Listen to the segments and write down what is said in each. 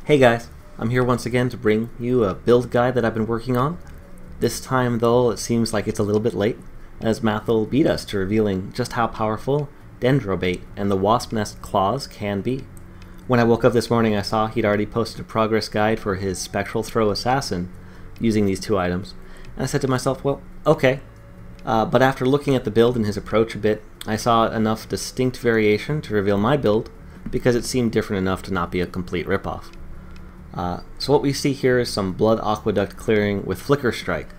Hey guys, I'm here once again to bring you a build guide that I've been working on. This time though, it seems like it's a little bit late, as Mathil beat us to revealing just how powerful Dendrobait and the Wasp Nest claws can be. When I woke up this morning, I saw he'd already posted a progress guide for his Spectral Throw Assassin using these two items, and I said to myself, well, okay. But after looking at the build and his approach a bit, I saw enough distinct variation to reveal my build because it seemed different enough to not be a complete ripoff. So what we see here is some Blood Aqueduct clearing with Flicker Strike,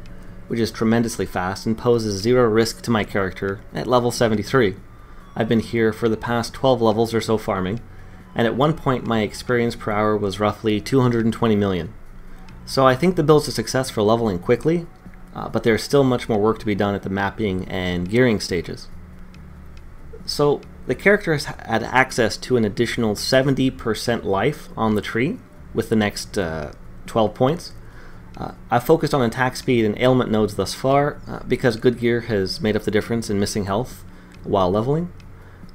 which is tremendously fast and poses zero risk to my character at level 73. I've been here for the past 12 levels or so farming, and at one point my experience per hour was roughly 220 million. So I think the build's a success for leveling quickly, but there's still much more work to be done at the mapping and gearing stages. So the character has had access to an additional 70% life on the tree with the next 12 points. I've focused on attack speed and ailment nodes thus far because good gear has made up the difference in missing health while leveling.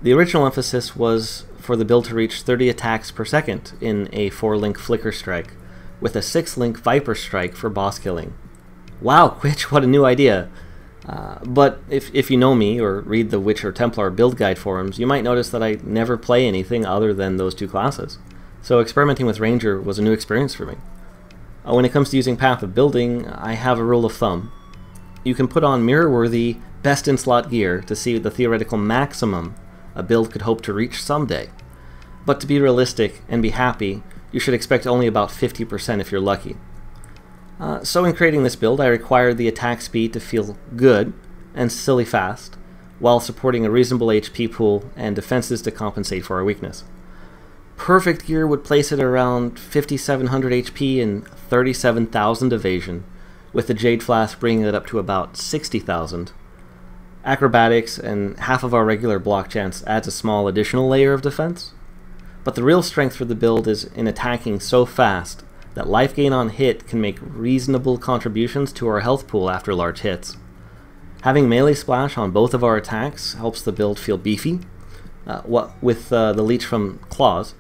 The original emphasis was for the build to reach 30 attacks per second in a 4-link Flicker Strike with a 6-link Viper Strike for boss killing. Wow, Witch, what a new idea! But if you know me or read the Witch or Templar build guide forums, you might notice that I never play anything other than those two classes. So experimenting with Ranger was a new experience for me. When it comes to using Path of Building, I have a rule of thumb. You can put on mirror-worthy, best-in-slot gear to see the theoretical maximum a build could hope to reach someday. But to be realistic and be happy, you should expect only about 50% if you're lucky. So in creating this build, I required the attack speed to feel good and silly fast, while supporting a reasonable HP pool and defenses to compensate for our weakness. Perfect gear would place it around 5700 HP and 37,000 evasion, with the Jade Flask bringing it up to about 60,000. Acrobatics and half of our regular block chance adds a small additional layer of defense. But the real strength for the build is in attacking so fast that life gain on hit can make reasonable contributions to our health pool after large hits. Having melee splash on both of our attacks helps the build feel beefy, with the leech from claws,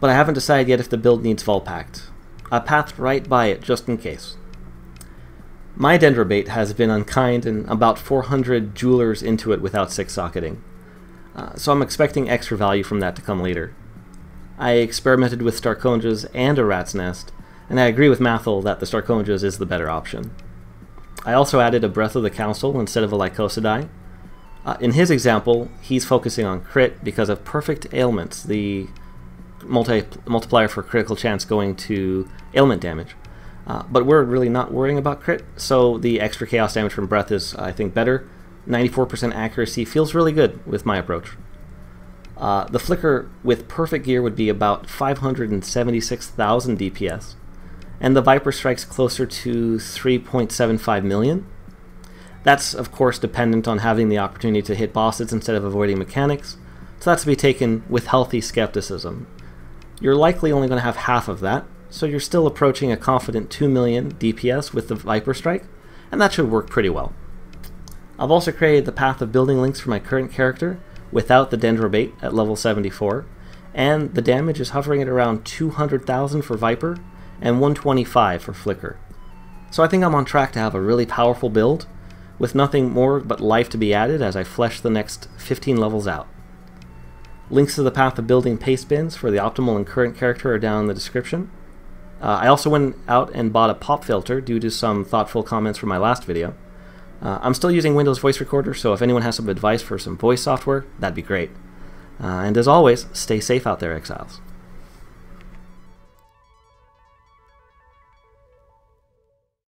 but I haven't decided yet if the build needs Volpact. I pathed right by it just in case. My Dendrobait has been unkind and about 400 jewelers into it without 6-socketing, so I'm expecting extra value from that to come later. I experimented with Starkonjas and a Rat's Nest, and I agree with Mathil that the Starkonjas is the better option. I also added a Breath of the Council instead of a Lycosidai. In his example, he's focusing on crit because of perfect ailments, the multiplier for critical chance going to ailment damage. But we're really not worrying about crit, so the extra chaos damage from Breath is, I think, better. 94% accuracy feels really good with my approach. The Flicker with perfect gear would be about 576,000 DPS, and the Viper Strike's closer to 3.75 million. That's, of course, dependent on having the opportunity to hit bosses instead of avoiding mechanics, so that's to be taken with healthy skepticism. You're likely only going to have half of that, so you're still approaching a confident 2 million DPS with the Viper Strike, and that should work pretty well. I've also created the Path of Building links for my current character without the Dendrobait at level 74, and the damage is hovering at around 200,000 for Viper and 125 for Flicker. So I think I'm on track to have a really powerful build, with nothing more but life to be added as I flesh the next 15 levels out. Links to the Path of Building pastebins for the optimal and current character are down in the description. I also went out and bought a pop filter due to some thoughtful comments from my last video. I'm still using Windows Voice Recorder, so if anyone has some advice for some voice software, that'd be great. And as always, stay safe out there, Exiles.